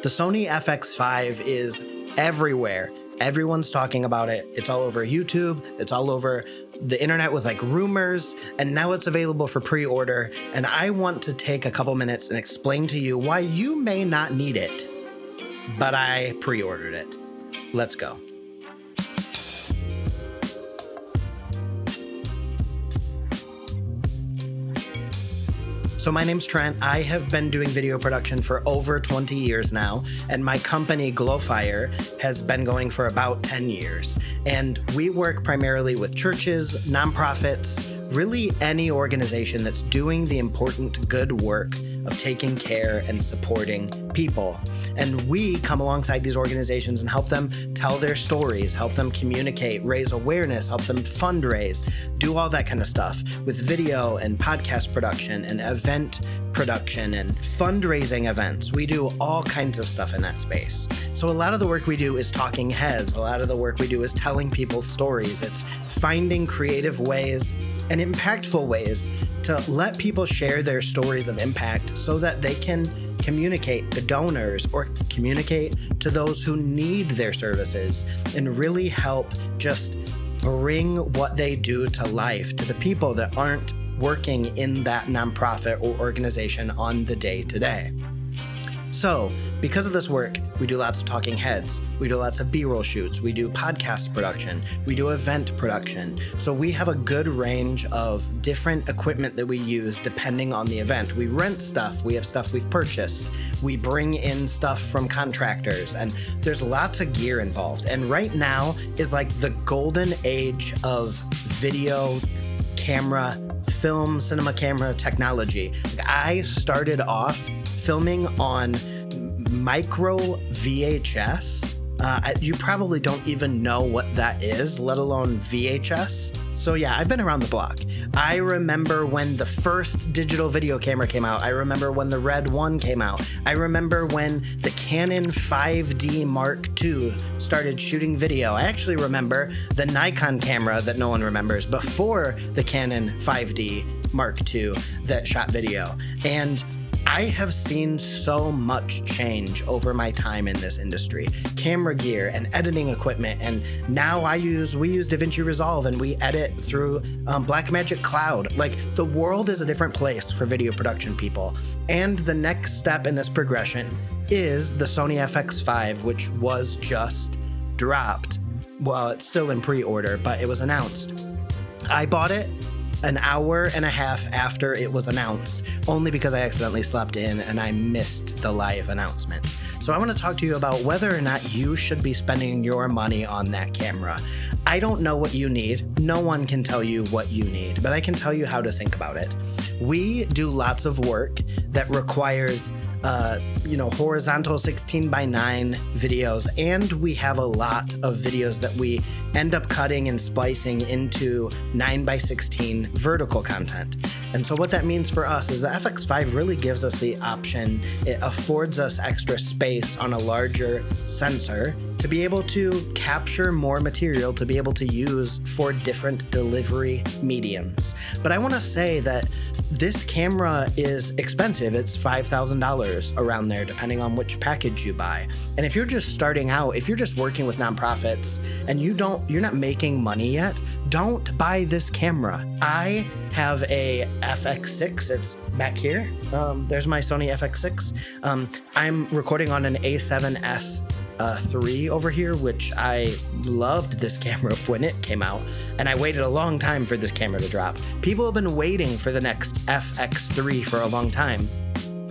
The Sony FX5 is everywhere. Everyone's talking about it. It's all over YouTube. It's all over the internet with like rumors, and now it's available for pre-order. And I want to take a couple minutes and explain to you why you may not need it, but I pre-ordered it. Let's go. So my name's Trent. I have been doing video production for over 20 years now, and my company, Glowfire, has been going for about 10 years. And we work primarily with churches, nonprofits, really any organization that's doing the important good work of taking care and supporting people. And we come alongside these organizations and help them tell their stories, help them communicate, raise awareness, help them fundraise, do all that kind of stuff with video and podcast production and event production and fundraising events. We do all kinds of stuff in that space. So a lot of the work we do is talking heads. A lot of the work we do is telling people's stories. It's finding creative ways and impactful ways to let people share their stories of impact so that they can communicate to donors or communicate to those who need their services and really help just bring what they do to life to the people that aren't working in that nonprofit or organization on the day-to-day. So, because of this work, we do lots of talking heads, we do lots of B-roll shoots, we do podcast production, we do event production. So we have a good range of different equipment that we use depending on the event. We rent stuff, we have stuff we've purchased, we bring in stuff from contractors, and there's lots of gear involved. And right now is like the golden age of video, camera, film, cinema camera technology. I started off filming on micro VHS. You probably don't even know what that is, let alone VHS. So yeah, I've been around the block. I remember when the first digital video camera came out. I remember when the Red 1 came out. I remember when the Canon 5D Mark II started shooting video. I actually remember the Nikon camera that no one remembers before the Canon 5D Mark II that shot video. And I have seen so much change over my time in this industry. Camera gear and editing equipment, and now we use DaVinci Resolve and we edit through Blackmagic Cloud. Like, the world is a different place for video production people. And the next step in this progression is the Sony FX5, which was just dropped. Well, it's still in pre-order, but it was announced. I bought it an hour and a half after it was announced, only because I accidentally slept in and I missed the live announcement. So I want to talk to you about whether or not you should be spending your money on that camera. I don't know what you need. No one can tell you what you need, but I can tell you how to think about it. We do lots of work that requires horizontal 16:9 videos, and we have a lot of videos that we end up cutting and splicing into 9:16 vertical content. And so what that means for us is the FX5 really gives us the option. It affords us extra space on a larger sensor to be able to capture more material to be able to use for different delivery mediums. But I want to say that this camera is expensive. It's $5,000 around there, depending on which package you buy. And if you're just starting out, if you're just working with nonprofits and you're not making money yet, don't buy this camera. I have a FX6. It's back here. There's my Sony FX6. I'm recording on an A7S 3 over here, which I loved this camera when it came out, and I waited a long time for this camera to drop. People have been waiting for the next FX3 for a long time.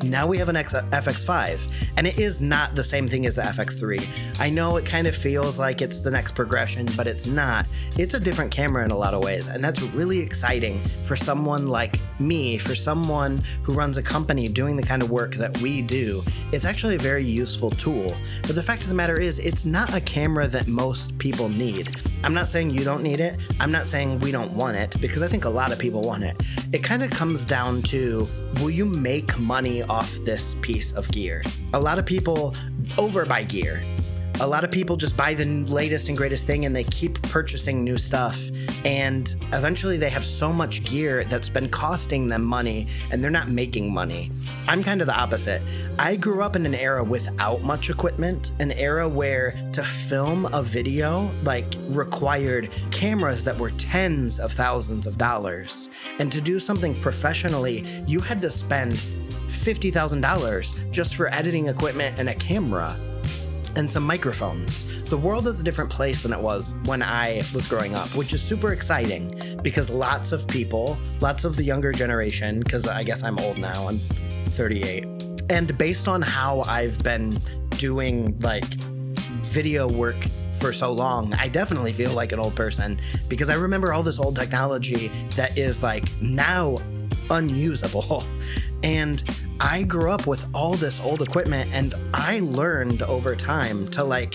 Now we have an FX5, and it is not the same thing as the FX3. I know it kind of feels like it's the next progression, but it's not. It's a different camera in a lot of ways, and that's really exciting for someone like me, for someone who runs a company doing the kind of work that we do. It's actually a very useful tool, but the fact of the matter is, it's not a camera that most people need. I'm not saying you don't need it. I'm not saying we don't want it, because I think a lot of people want it. It kind of comes down to, will you make money off this piece of gear? A lot of people overbuy gear. A lot of people just buy the latest and greatest thing and they keep purchasing new stuff. And eventually they have so much gear that's been costing them money and they're not making money. I'm kind of the opposite. I grew up in an era without much equipment, an era where to film a video required cameras that were tens of thousands of dollars. And to do something professionally, you had to spend $50,000 just for editing equipment and a camera and some microphones. The world is a different place than it was when I was growing up, which is super exciting because lots of people, lots of the younger generation, because I guess I'm old now, I'm 38. And based on how I've been doing video work for so long, I definitely feel like an old person because I remember all this old technology that is now unusable. And I grew up with all this old equipment and I learned over time to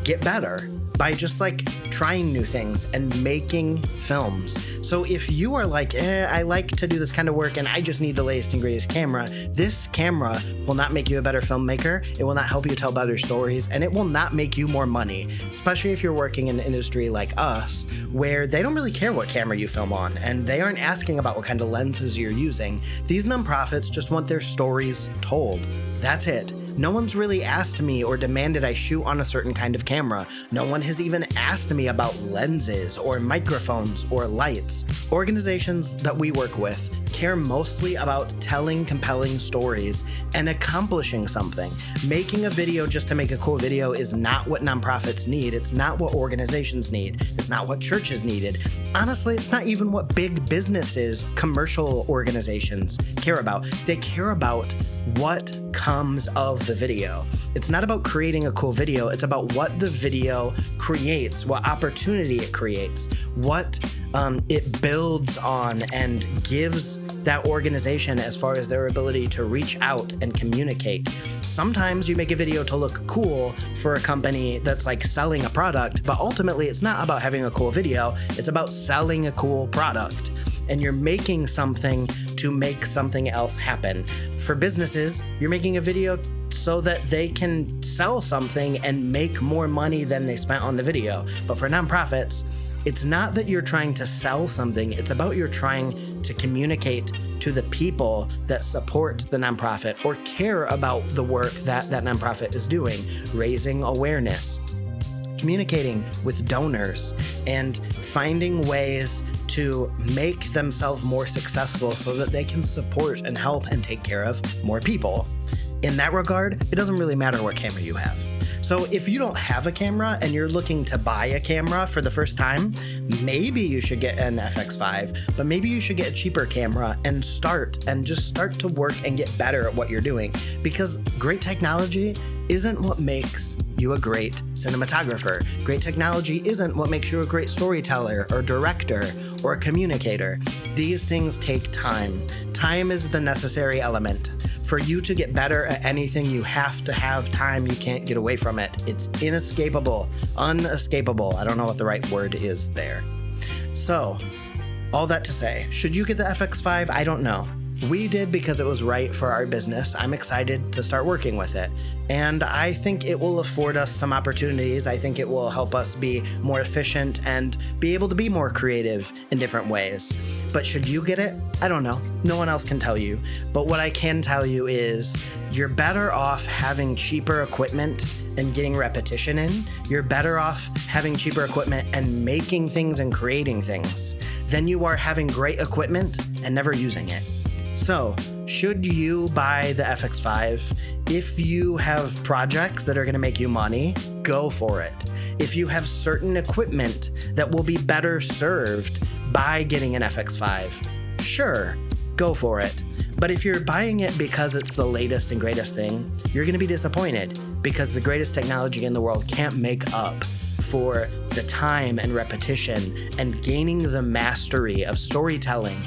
get better by just trying new things and making films. So if you are I like to do this kind of work and I just need the latest and greatest camera, this camera will not make you a better filmmaker. It will not help you tell better stories, and it will not make you more money, especially if you're working in an industry like us, where they don't really care what camera you film on, and they aren't asking about what kind of lenses you're using. These nonprofits just want their stories told. That's it. No one's really asked me or demanded I shoot on a certain kind of camera. No one has even asked me about lenses or microphones or lights. Organizations that we work with care mostly about telling compelling stories and accomplishing something. Making a video just to make a cool video is not what nonprofits need. It's not what organizations need. It's not what churches needed. Honestly, it's not even what big businesses, commercial organizations care about. They care about what comes of the video. It's not about creating a cool video. It's about what the video creates, what opportunity it creates, what it builds on and gives that organization as far as their ability to reach out and communicate. Sometimes you make a video to look cool for a company that's selling a product, but ultimately it's not about having a cool video. It's about selling a cool product. And you're making something to make something else happen. For businesses, you're making a video so that they can sell something and make more money than they spent on the video. But for nonprofits, it's not that you're trying to sell something, it's about you're trying to communicate to the people that support the nonprofit or care about the work that that nonprofit is doing, raising awareness, communicating with donors, and finding ways to make themselves more successful so that they can support and help and take care of more people. In that regard, it doesn't really matter what camera you have. So if you don't have a camera and you're looking to buy a camera for the first time, maybe you should get an FX5, but maybe you should get a cheaper camera and just start to work and get better at what you're doing, because great technology isn't what makes you a great cinematographer. Great technology isn't what makes you a great storyteller or director or a communicator. These things take time. Time is the necessary element. For you to get better at anything, you have to have time. You can't get away from it. It's inescapable, unescapable. I don't know what the right word is there. So, all that to say, should you get the FX5? I don't know. We did because it was right for our business. I'm excited to start working with it. And I think it will afford us some opportunities. I think it will help us be more efficient and be able to be more creative in different ways. But should you get it? I don't know. No one else can tell you. But what I can tell you is you're better off having cheaper equipment and getting repetition in. You're better off having cheaper equipment and making things and creating things than you are having great equipment and never using it. So, should you buy the FX5? If you have projects that are going to make you money, go for it. If you have certain equipment that will be better served by getting an FX5, sure, go for it. But if you're buying it because it's the latest and greatest thing, you're going to be disappointed because the greatest technology in the world can't make up for the time and repetition and gaining the mastery of storytelling,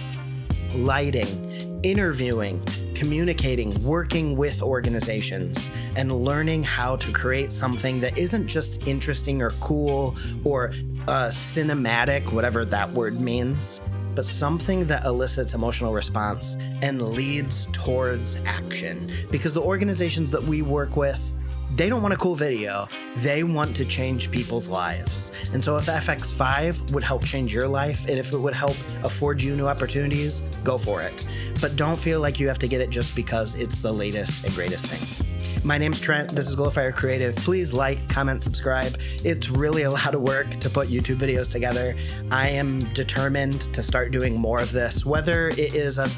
lighting, interviewing, communicating, working with organizations, and learning how to create something that isn't just interesting or cool or cinematic, whatever that word means, but something that elicits emotional response and leads towards action. Because the organizations that we work with, they don't want a cool video. They want to change people's lives. And so if the FX5 would help change your life, and if it would help afford you new opportunities, go for it. But don't feel like you have to get it just because it's the latest and greatest thing. My name's Trent. This is Glowfire Creative. Please like, comment, subscribe. It's really a lot of work to put YouTube videos together. I am determined to start doing more of this, whether it is a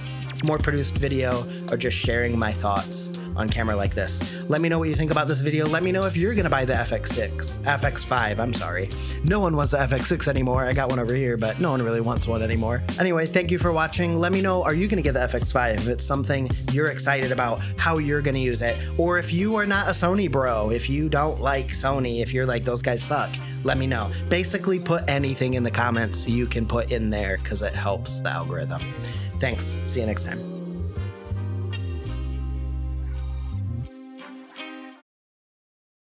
more produced video or just sharing my thoughts on camera like this. Let me know what you think about this video. Let me know if you're gonna buy the FX5, I'm sorry. No one wants the FX6 anymore. I got one over here, but no one really wants one anymore. Anyway, thank you for watching. Let me know, are you gonna get the FX5? If it's something you're excited about, how you're gonna use it, or if you are not a Sony bro, if you don't like Sony, if you're like, those guys suck, let me know. Basically, put anything in the comments you can put in there because it helps the algorithm. Thanks. See you next time.